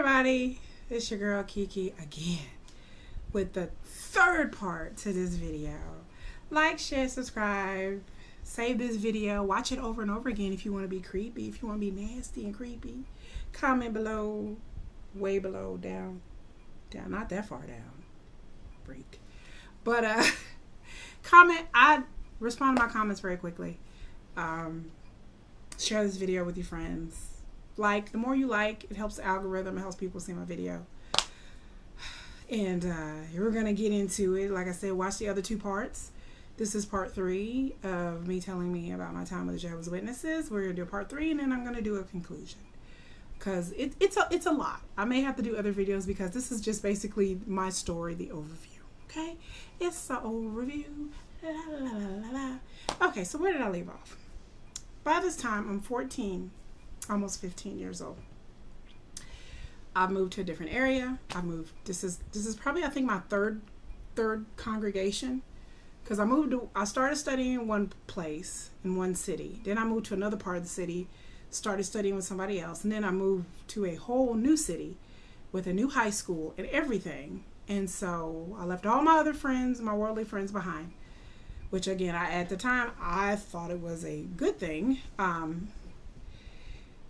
everybody, it's your girl Kiki again with the third part to this video. Like, share, subscribe, save this video, watch it over and over again if you want to be creepy, if you want to be nasty and creepy. Comment below, way below, down, not that far down, freak. But comment, I respond to my comments very quickly. Share this video with your friends. Like, the more you like, it helps the algorithm, it helps people see my video. And we're gonna get into it. Like I said, watch the other two parts. This is part 3 of me telling me about my time with the Jehovah's Witnesses. We're gonna do part 3, and then I'm gonna do a conclusion, because it's a lot. I may have to do other videos because this is just basically my story, the overview. Okay, it's the overview. La, la, la, la, la. Okay, so where did I leave off? By this time, I'm 14. Almost 15 years old. I moved to a different area. This is probably, I think, my third congregation, because I started studying in one place in one city, then I moved to another part of the city, started studying with somebody else, and then I moved to a whole new city with a new high school and everything. And so I left all my other friends, my worldly friends, behind, which again, at the time I thought it was a good thing.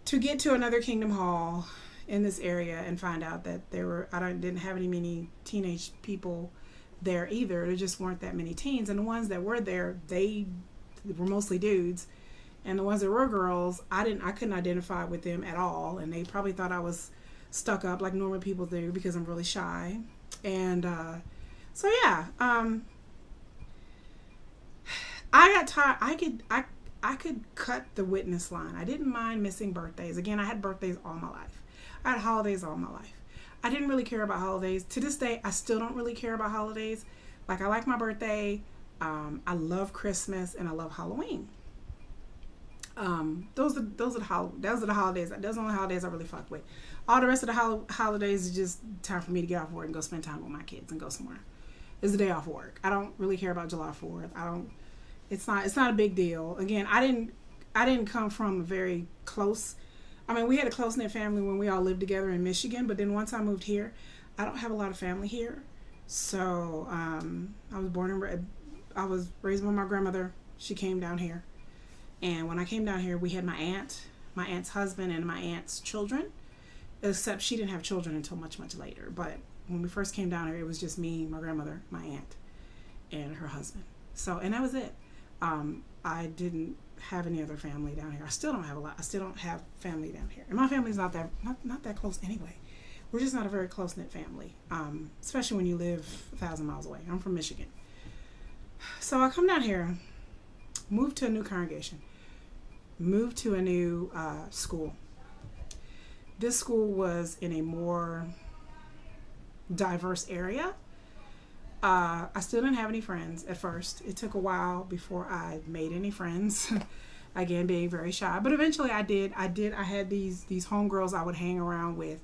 To get to another Kingdom Hall in this area and find out that I didn't have many teenage people there either. There just weren't that many teens, and the ones that were there, they were mostly dudes, and the ones that were girls, I couldn't identify with them at all, and they probably thought I was stuck up like normal people do because I'm really shy. And so yeah, I got tired. I could cut the witness line. I didn't mind missing birthdays. Again, I had birthdays all my life. I had holidays all my life. I didn't really care about holidays. To this day, I still don't really care about holidays. Like, I like my birthday. I love Christmas, and I love Halloween. Those are the holidays. Those are the only holidays I really fuck with. All the rest of the holidays is just time for me to get off work and go spend time with my kids and go somewhere. It's a day off work. I don't really care about July 4th. It's not a big deal. Again, I didn't come from a very close, we had a close-knit family when we all lived together in Michigan, but then once I moved here, I don't have a lot of family here. So I was raised by my grandmother. She came down here, and when I came down here, we had my aunt's husband, and my aunt's children, except she didn't have children until much later. But when we first came down here, it was just me, my grandmother, my aunt, and her husband. So, and that was it. I didn't have any other family down here. I still don't have a lot. I still don't have family down here. And my family's not that close anyway. We're just not a very close-knit family, especially when you live 1,000 miles away. I'm from Michigan. So I come down here, moved to a new congregation, moved to a new school. This school was in a more diverse area. I still didn't have any friends at first. It took a while before I made any friends. Again, being very shy, but eventually I did. I had these homegirls I would hang around with.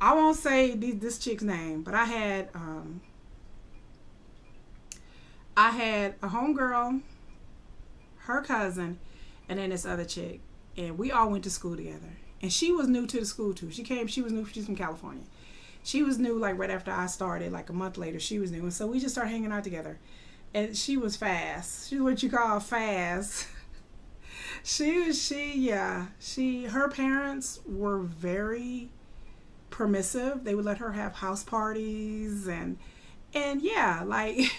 I won't say this chick's name, but I had a homegirl, her cousin, and then this other chick, and we all went to school together. And she was new to the school too. She's from California. She was new, like, right after I started, like a month later, she was new. And so we just started hanging out together. And she was fast. She was what you call fast. Her parents were very permissive. They would let her have house parties and yeah, like,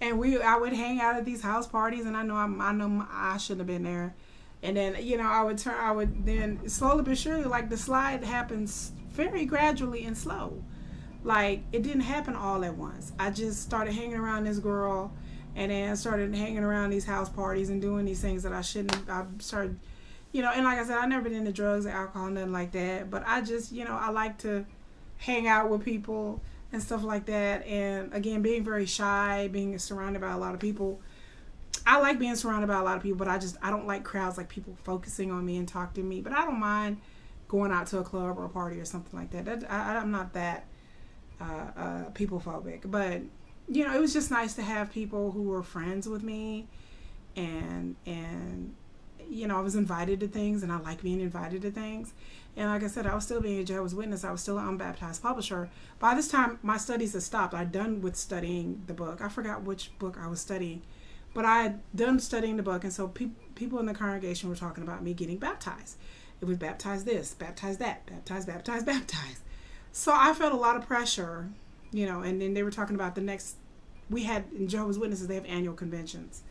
and I would hang out at these house parties, and I know I shouldn't have been there. And then, I would then slowly but surely, like, the slide happens very gradually and slow. Like, it didn't happen all at once. I just started hanging around this girl, and then I started hanging around these house parties and doing these things that I shouldn't. I started, and like I said, I've never been into drugs or alcohol, nothing like that. But I just, I like to hang out with people and stuff like that. And again, being very shy, being surrounded by a lot of people. I like being surrounded by a lot of people, but I don't like crowds, like people focusing on me and talking to me. But I don't mind going out to a club or a party or something like that. I'm not that people phobic, but it was just nice to have people who were friends with me and you know, I was invited to things, and I like being invited to things. And like I said, I was still being a Jehovah's Witness. I was still an unbaptized publisher. By this time, my studies had stopped. I'd done with studying the book. I forgot which book I was studying, but I had done studying the book. And so people in the congregation were talking about me getting baptized. It was baptize this, baptize that, baptize, baptize, baptize. So I felt a lot of pressure, you know, and then they were talking about the next, we had, in Jehovah's Witnesses, they have annual conventions.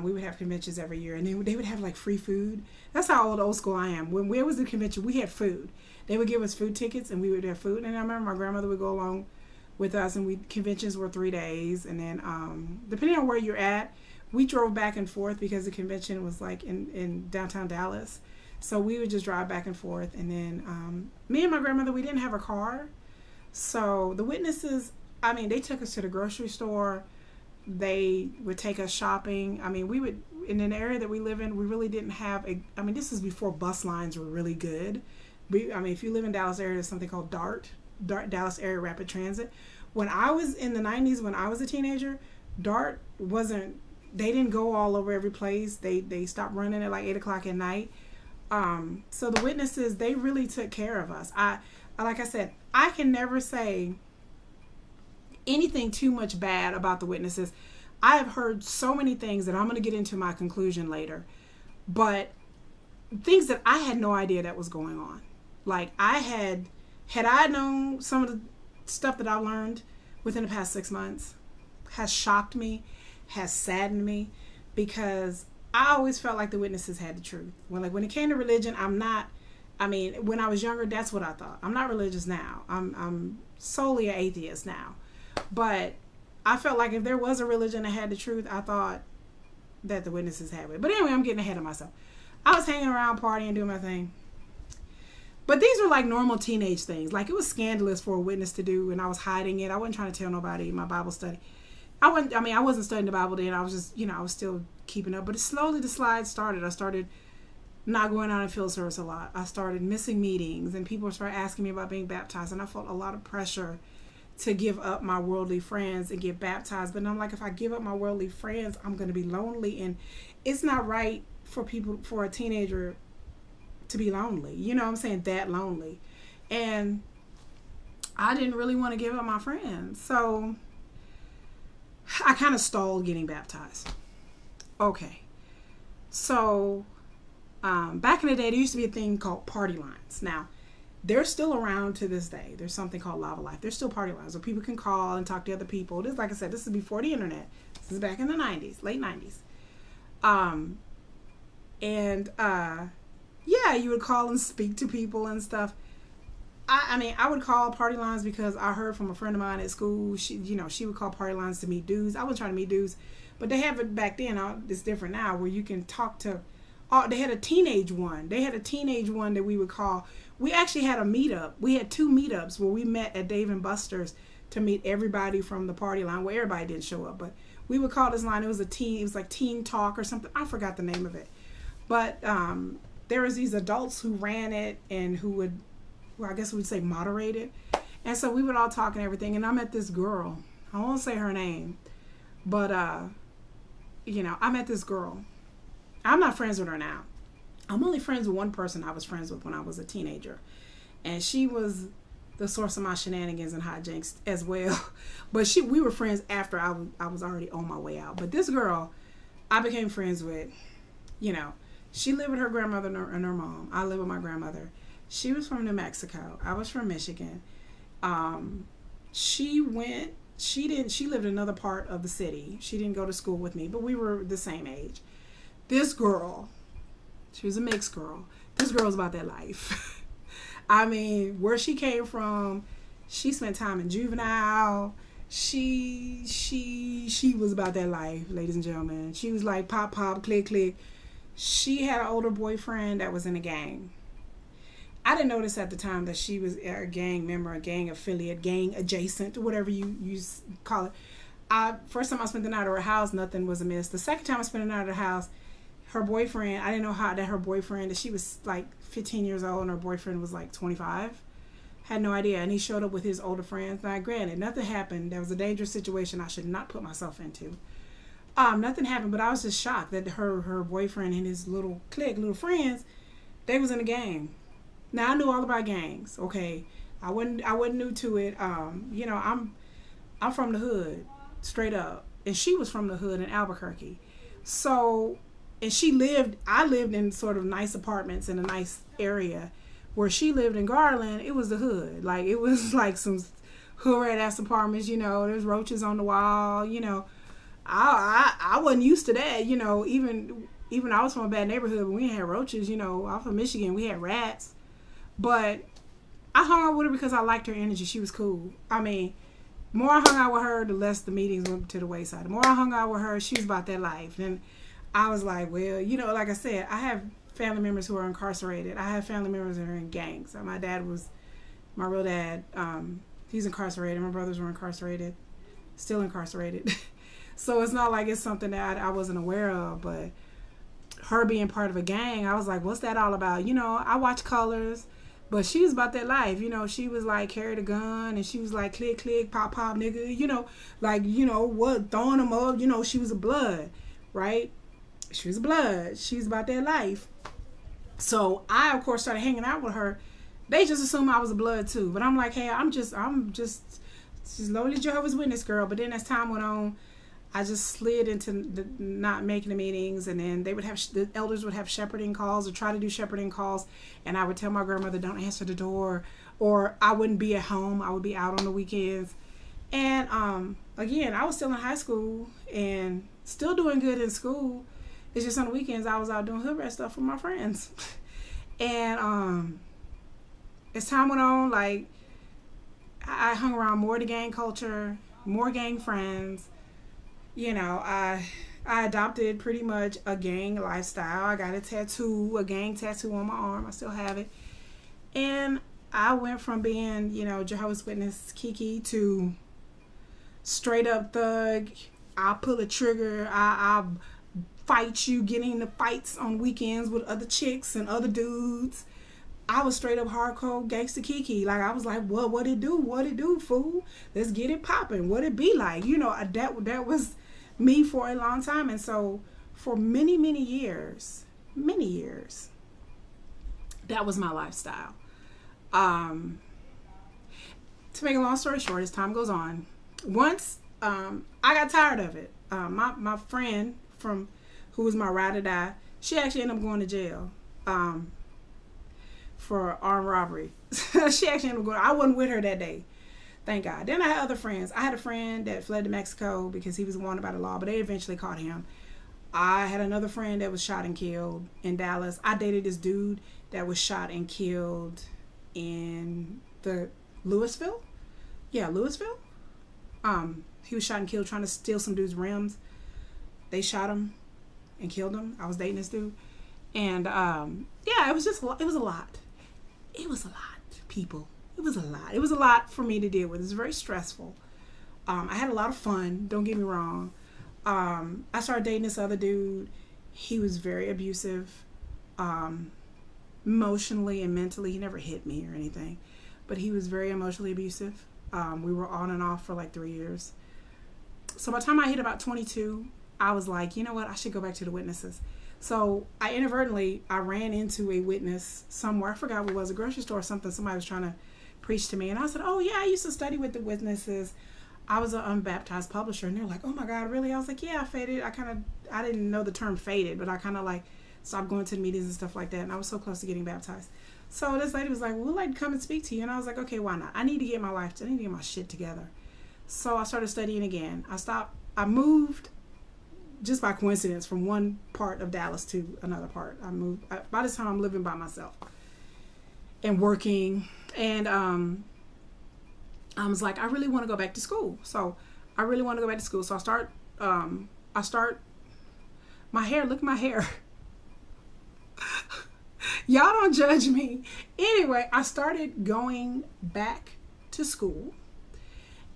We would have conventions every year, and they would have like free food. That's how old school I am. When we was at the convention, we had food. They would give us food tickets, and we would have food. And I remember my grandmother would go along with us, and conventions were 3 days. And then depending on where you're at, we drove back and forth because the convention was like in downtown Dallas. So we would just drive back and forth. And then me and my grandmother, we didn't have a car. So the witnesses, I mean, they took us to the grocery store. They would take us shopping. I mean, we would, in an area that we live in, we really didn't have I mean, this is before bus lines were really good. I mean, if you live in Dallas area, there's something called DART, Dallas Area Rapid Transit. When I was in the 90s, when I was a teenager, DART wasn't, they didn't go all over every place. They stopped running at like 8 o'clock at night. So the witnesses, they really took care of us. Like I said, I can never say anything too much bad about the witnesses. I have heard so many things that I'm going to get into my conclusion later, but things that I had no idea that was going on. Like had I known some of the stuff that I learned within the past 6 months, has shocked me, has saddened me, because I always felt like the witnesses had the truth. When it came to religion, when I was younger, that's what I thought. I'm not religious now. I'm solely an atheist now. But I felt like if there was a religion that had the truth, I thought that the witnesses had it. But anyway, I'm getting ahead of myself. I was hanging around, partying, doing my thing. But these were like normal teenage things. Like, it was scandalous for a witness to do, and I was hiding it. I wasn't trying to tell nobody my Bible study. I wasn't studying the Bible then. I was just, I was still keeping up. But slowly the slide started. I started not going out in field service a lot. I started missing meetings, and people started asking me about being baptized, and I felt a lot of pressure to give up my worldly friends and get baptized. But I'm like, if I give up my worldly friends, I'm going to be lonely, and it's not right for a teenager to be lonely. You know what I'm saying? That lonely. And I didn't really want to give up my friends. So I kind of stalled getting baptized. Okay. So back in the day, there used to be a thing called party lines. Now, they're still around to this day. There's something called Lava Life. There's still party lines where people can call and talk to other people. This, like I said, this is before the internet. This is back in the 90s, late 90s. Yeah, you would call and speak to people and stuff. I would call party lines because I heard from a friend of mine at school. She would call party lines to meet dudes. I wasn't trying to meet dudes, but they have it back then. It's different now, where you can talk to. They had a teenage one. They had a teenage one that we would call. We actually had a meetup. We had 2 meetups where we met at Dave and Buster's to meet everybody from the party line. Well, everybody didn't show up, but we would call this line. It was like Teen Talk or something. I forgot the name of it, but there was these adults who ran it and who would, well, I guess we would say moderate it. And so we would all talk and everything. And I met this girl. I won't say her name, but I met this girl. I'm not friends with her now. I'm only friends with one person I was friends with when I was a teenager. And she was the source of my shenanigans and hijinks as well. But we were friends after I was already on my way out. But this girl, I became friends with, she lived with her grandmother and her mom. I lived with my grandmother. She was from New Mexico. I was from Michigan. She lived in another part of the city. She didn't go to school with me, but we were the same age. This girl, she was a mixed girl. This girl's about that life. Where she came from, she spent time in juvenile. She was about that life, ladies and gentlemen. She was like pop, pop, click, click. She had an older boyfriend that was in a gang. I didn't notice at the time that she was a gang member, a gang affiliate, gang adjacent, whatever you call it. First time I spent the night at her house, nothing was amiss. The second time I spent the night at her house, her boyfriend, I didn't know that she was like 15 years old and her boyfriend was like 25. Had no idea. And he showed up with his older friends. Now, granted, nothing happened. That was a dangerous situation I should not put myself into. Nothing happened, but I was just shocked that her boyfriend and his little clique, little friends, they was in a gang. Now I knew all about gangs. Okay, I wasn't new to it. You know, I'm from the hood, straight up, and she was from the hood in Albuquerque. So, and I lived in sort of nice apartments in a nice area. Where she lived in Garland, it was the hood. Like, it was like some hood ass apartments. You know, there's roaches on the wall. You know, I wasn't used to that. You know, even I was from a bad neighborhood, but we had roaches. You know, I'm from Michigan, we had rats. But I hung out with her because I liked her energy. She was cool. I mean, the more I hung out with her, the less the meetings went to the wayside. The more I hung out with her, she was about that life. And I was like, well, you know, like I said, I have family members who are incarcerated. I have family members that are in gangs. My real dad, he's incarcerated. My brothers were incarcerated, still incarcerated. So it's not like it's something that I wasn't aware of, but her being part of a gang, I was like, what's that all about? You know, I watch Colors. But she was about that life, you know. She was like, carried a gun, and she was like, click, click, pop, pop, nigga, you know, like, you know, what, throwing them up, you know, she was a blood, right? She was a blood. She was about that life. So I, of course, started hanging out with her. They just assumed I was a blood too. But I'm like, hey, I'm just slowly Jehovah's Witness girl. But then as time went on, I just slid into not making the meetings, and then the elders would have shepherding calls or try to do shepherding calls, and I would tell my grandmother, don't answer the door, or I wouldn't be at home. I would be out on the weekends. And again, I was still in high school and still doing good in school. It's just on the weekends I was out doing hood rat stuff with my friends. And as time went on, like, I hung around more of the gang culture, more gang friends. You know, I adopted pretty much a gang lifestyle. I got a gang tattoo on my arm. I still have it. And I went from being, you know, Jehovah's Witness Kiki to straight up thug. I'll pull a trigger. I'll fight you, getting into fights on weekends with other chicks and other dudes. I was straight up hardcore gangster Kiki. Like, I was like, well, what it do? What it do, fool? Let's get it popping. What it be like? You know, that was me for a long time. And so for many years, that was my lifestyle. To make a long story short, as time goes on, once I got tired of it. My friend who was my ride or die, she actually ended up going to jail for armed robbery. She actually ended up going. I wasn't with her that day, thank God. Then I had other friends. I had a friend that fled to Mexico because he was wanted by the law, but they eventually caught him. I had another friend that was shot and killed in Dallas. I dated this dude that was shot and killed in the Louisville. Yeah, Louisville. He was shot and killed trying to steal some dude's rims. They shot him and killed him. I was dating this dude. And yeah, it was a lot. It was a lot, people. It was a lot. It was a lot for me to deal with. It was very stressful. I had a lot of fun. Don't get me wrong. I started dating this other dude. He was very abusive, emotionally and mentally. He never hit me or anything, but he was very emotionally abusive. We were on and off for like 3 years. So by the time I hit about 22, I was like, you know what? I should go back to the witnesses. So I inadvertently, I ran into a witness somewhere. I forgot what it was, a grocery store or something. Somebody was trying to preach to me. And I said, oh yeah, I used to study with the witnesses. I was an unbaptized publisher. And they're like, oh my God, really? I was like, yeah, I faded. I didn't know the term faded, but I kind of like stopped going to the meetings and stuff like that. And I was so close to getting baptized. So this lady was like, we'd like to come and speak to you. And I was like, okay, why not? I need to get my shit together. So I started studying again. I moved just by coincidence from one part of Dallas to another part. By this time I'm living by myself and working. And I was like, I really want to go back to school. So I really want to go back to school. So I start my hair, look at my hair. Y'all don't judge me. Anyway, I started going back to school.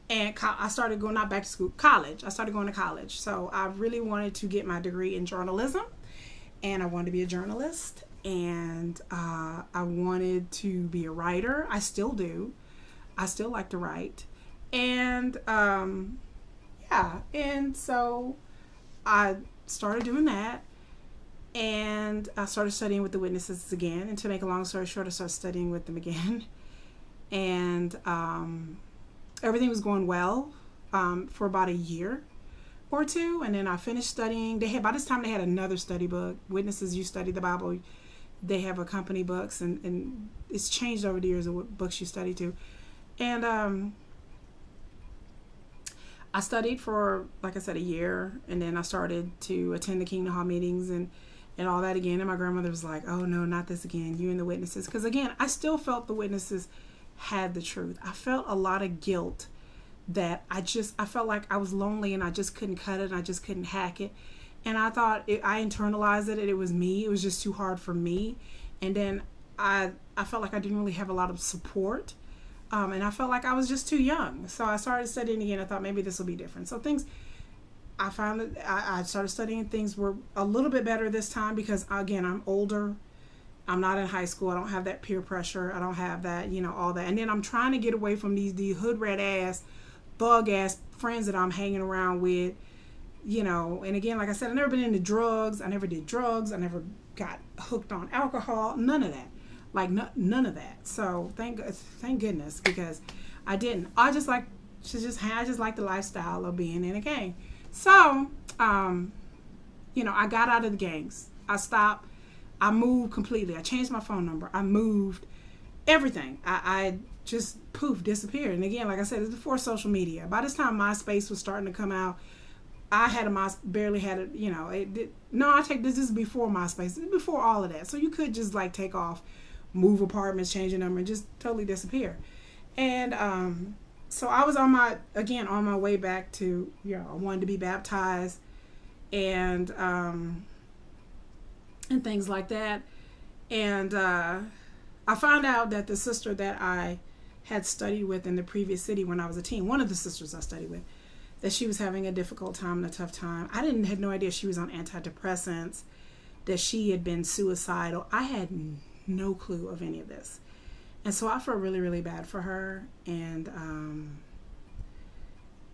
And I started going, not back to school, college. I started going to college. So I really wanted to get my degree in journalism. And I wanted to be a journalist. And I wanted to be a writer. I still do. I still like to write. And yeah. And so I started doing that, and I started studying with the witnesses again. And to make a long story short, I started studying with them again. And everything was going well for about a year or two. And then I finished studying. By this time, they had another study book. Witnesses, you study the Bible. They have accompany books, and it's changed over the years of what books you study to. And I studied for, like I said, a year, and then I started to attend the Kingdom Hall meetings and all that again. And my grandmother was like, oh no, not this again, you and the witnesses. Because again, I still felt the witnesses had the truth. I felt a lot of guilt that I felt like I was lonely and I just couldn't cut it and I just couldn't hack it. And I thought I internalized it. It was me. It was just too hard for me. And then I felt like I didn't really have a lot of support. And I felt like I was just too young. So I started studying again. I thought maybe this will be different. So I found that I started studying. Things were a little bit better this time because, again, I'm older. I'm not in high school. I don't have that peer pressure. I don't have that, all that. And then I'm trying to get away from these hood rat ass, thug ass friends that I'm hanging around with, And again, like I said, I've never been into drugs. I never did drugs. I never got hooked on alcohol. None of that. Like none of that. So thank goodness, because I didn't. I just like the lifestyle of being in a gang. So I got out of the gangs. I stopped. I moved completely. I changed my phone number. I moved everything. I just disappeared. And again, like I said, it's before social media. By this time, MySpace was starting to come out. I had barely had it. This is before MySpace. This is before all of that. So you could just like take off, move apartments, change your number, and just totally disappear. And so I was on my way back to, I wanted to be baptized and things like that. And I found out that the sister that I had studied with in the previous city when I was a teen, one of the sisters I studied with, that she was having a difficult time and a tough time. I had no idea she was on antidepressants, that she had been suicidal. I had no clue of any of this. And so I felt really, really bad for her. And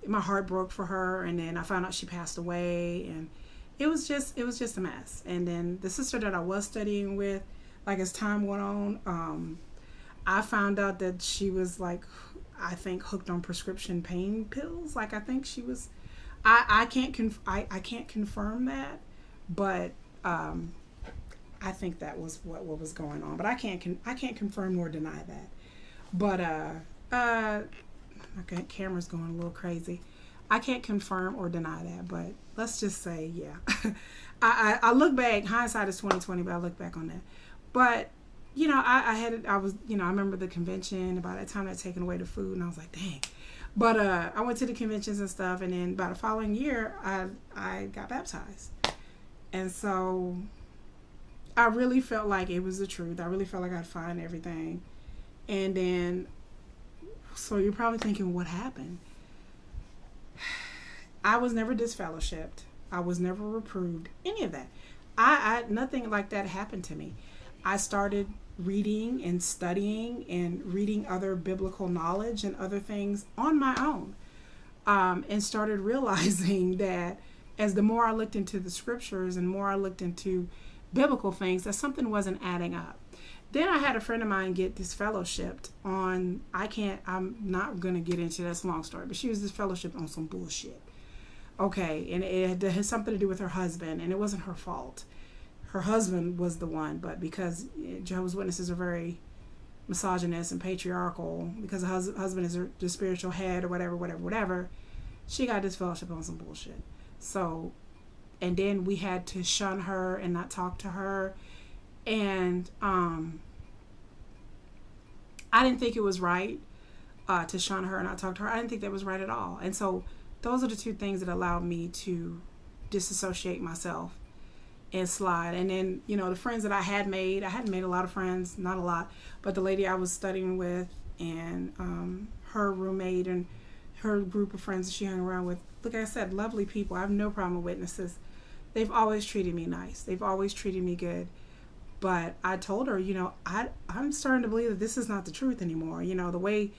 my heart broke for her. And then I found out she passed away. And it was just a mess. And then the sister that I was studying with, like as time went on, I found out that she was like, I think hooked on prescription pain pills. Like I think she was, I can't confirm that, but I think that was what was going on. But I can't confirm nor deny that. But okay, camera's going a little crazy. I can't confirm or deny that, but let's just say, yeah. I look back, hindsight is 20/20, but I look back on that. But I remember the convention. By that time, I'd taken away the food, and I was like, dang. But I went to the conventions and stuff, and then by the following year, I got baptized. And so I really felt like it was the truth. I really felt like I'd find everything. And then, so you're probably thinking, what happened? I was never disfellowshipped. I was never reproved. Any of that. Nothing like that happened to me. I started reading and studying and reading other biblical knowledge and other things on my own, and started realizing that as the more I looked into the scriptures and more I looked into biblical things, that something wasn't adding up. Then I had a friend of mine get disfellowshipped on, I'm not going to get into that's a long story, but she was disfellowshipped on some bullshit. Okay, and it had something to do with her husband, and it wasn't her fault. Her husband was the one, but because Jehovah's Witnesses are very misogynist and patriarchal, because the husband is the spiritual head or whatever, she got disfellowshipped on some bullshit. So, and then we had to shun her and not talk to her. And I didn't think it was right to shun her and not talk to her. I didn't think that was right at all. And so those are the two things that allowed me to disassociate myself and slide. And then, the friends that I hadn't made a lot of friends, not a lot, but the lady I was studying with and her roommate and her group of friends that she hung around with, like I said, lovely people. I have no problem with witnesses. They've always treated me nice. They've always treated me good. But I told her, I'm starting to believe that this is not the truth anymore. The way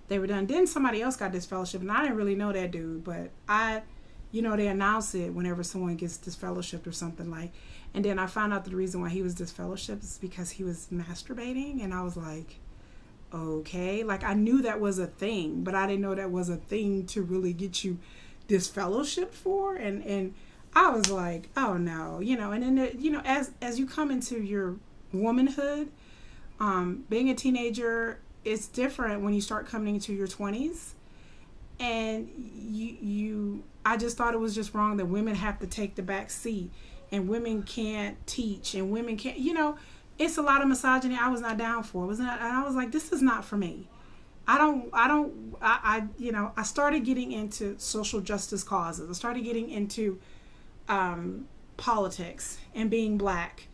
they were done. Then somebody else got disfellowship, and I didn't really know that dude, but you know, they announce it whenever someone gets disfellowshipped or something like. And then I found out that the reason why he was disfellowshipped is because he was masturbating. And I was like, okay. Like, I knew that was a thing, but I didn't know that was a thing to really get you disfellowshipped for. And I was like, oh no, you know. And then, you know, as you come into your womanhood, being a teenager, it's different when you start coming into your 20s. And I just thought it was just wrong that women have to take the back seat, and women can't teach, and women can't, you know, it's a lot of misogyny I was not down for. And I was like, this is not for me. You know, I started getting into social justice causes. I started getting into politics and being black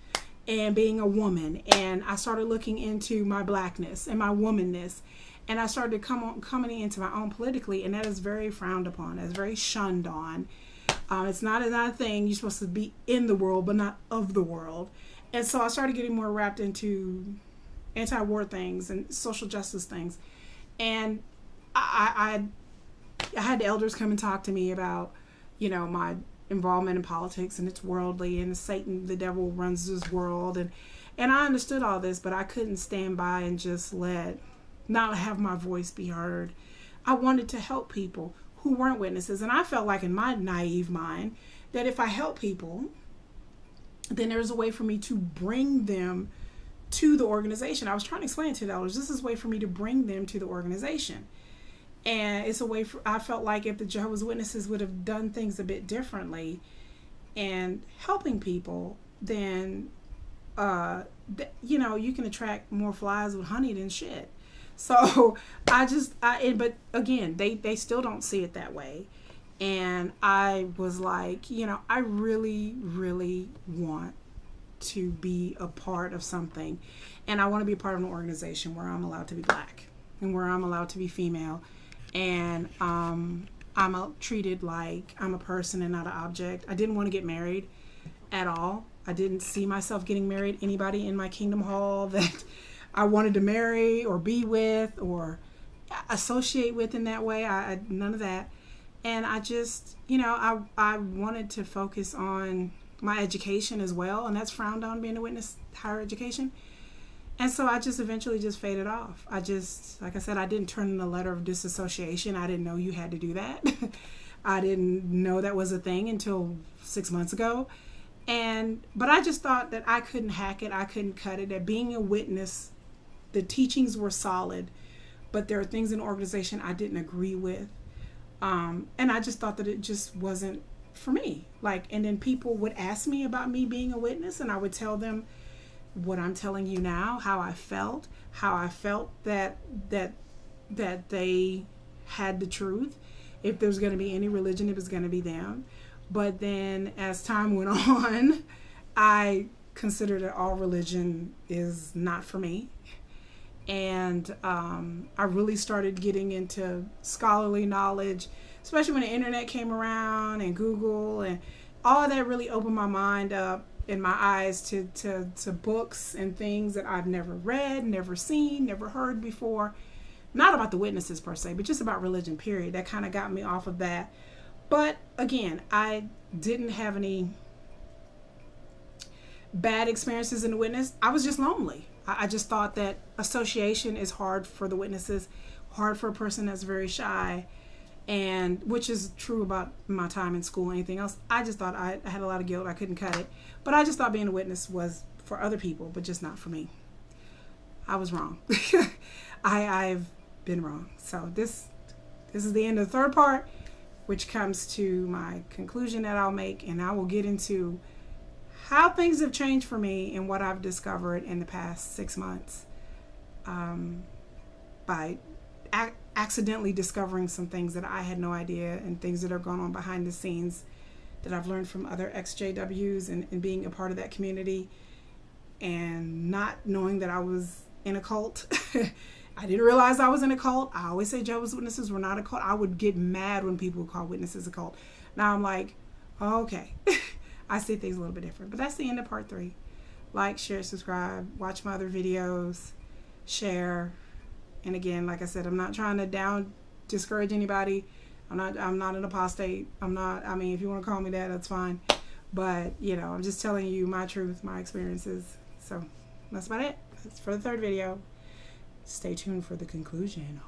and being a woman. And I started looking into my blackness and my womanness. And I started coming into my own politically, and that is very frowned upon. That's very shunned on. It's not a thing. You're supposed to be in the world, but not of the world. And so I started getting more wrapped into anti-war things and social justice things. And I had the elders come and talk to me about, you know, my involvement in politics, and it's worldly, and Satan, the devil, runs this world. And I understood all this, but I couldn't stand by and just not have my voice be heard. I wanted to help people who weren't witnesses. And I felt like, in my naive mind, that if I help people, then there's a way for me to bring them to the organization. I was trying to explain to the elders, this is a way for me to bring them to the organization. And it's a way I felt like if the Jehovah's Witnesses would have done things a bit differently and helping people, then, you know, you can attract more flies with honey than shit. So but again, they still don't see it that way. And I was like, you know, I really, really want to be a part of something. And I want to be a part of an organization where I'm allowed to be black and where I'm allowed to be female. And I'm treated like I'm a person and not an object. I didn't want to get married at all. I didn't see myself getting married. Anybody in my kingdom hall that I wanted to marry or be with or associate with in that way, none of that. And I just, you know, I wanted to focus on my education as well, and that's frowned on, being a witness, higher education. And so I just eventually just faded off. I just, like I said, I didn't turn in a letter of disassociation. I didn't know you had to do that. I didn't know that was a thing until 6 months ago. But I just thought that I couldn't hack it. I couldn't cut it. That being a witness, the teachings were solid, but there are things in the organization I didn't agree with. And I just thought that it just wasn't for me. And then people would ask me about me being a witness, and I would tell them what I'm telling you now, how I felt that they had the truth. If there's going to be any religion, it was going to be them. But then as time went on, I considered that all religion is not for me. And I really started getting into scholarly knowledge, especially when the internet came around and Google, and all of that really opened my mind up and my eyes to books and things that I've never read, never seen, never heard before. Not about the witnesses per se, but just about religion, period. That kind of got me off of that. But again, I didn't have any bad experiences in the witness. I was just lonely. I just thought that association is hard for the witnesses, hard for a person that's very shy, and which is true about my time in school and anything else. I just thought I had a lot of guilt. I couldn't cut it. But I just thought being a witness was for other people, but just not for me. I was wrong. I've been wrong. So this is the end of the third part, which comes to my conclusion that I'll make, and I will get into how things have changed for me and what I've discovered in the past 6 months by accidentally discovering some things that I had no idea, and things that are going on behind the scenes that I've learned from other exjws and being a part of that community, and not knowing that I was in a cult. I didn't realize I was in a cult. I always say Jehovah's Witnesses were not a cult. I would get mad when people would call witnesses a cult. Now I'm like, oh, okay. I see things a little bit different. But that's the end of part 3. Like, share, subscribe, watch my other videos, share. And again, like I said, I'm not trying to discourage anybody. I'm not an apostate. I'm not, I mean, if you want to call me that, that's fine. But, you know, I'm just telling you my truth, my experiences. So that's about it. That's for the third video. Stay tuned for the conclusion.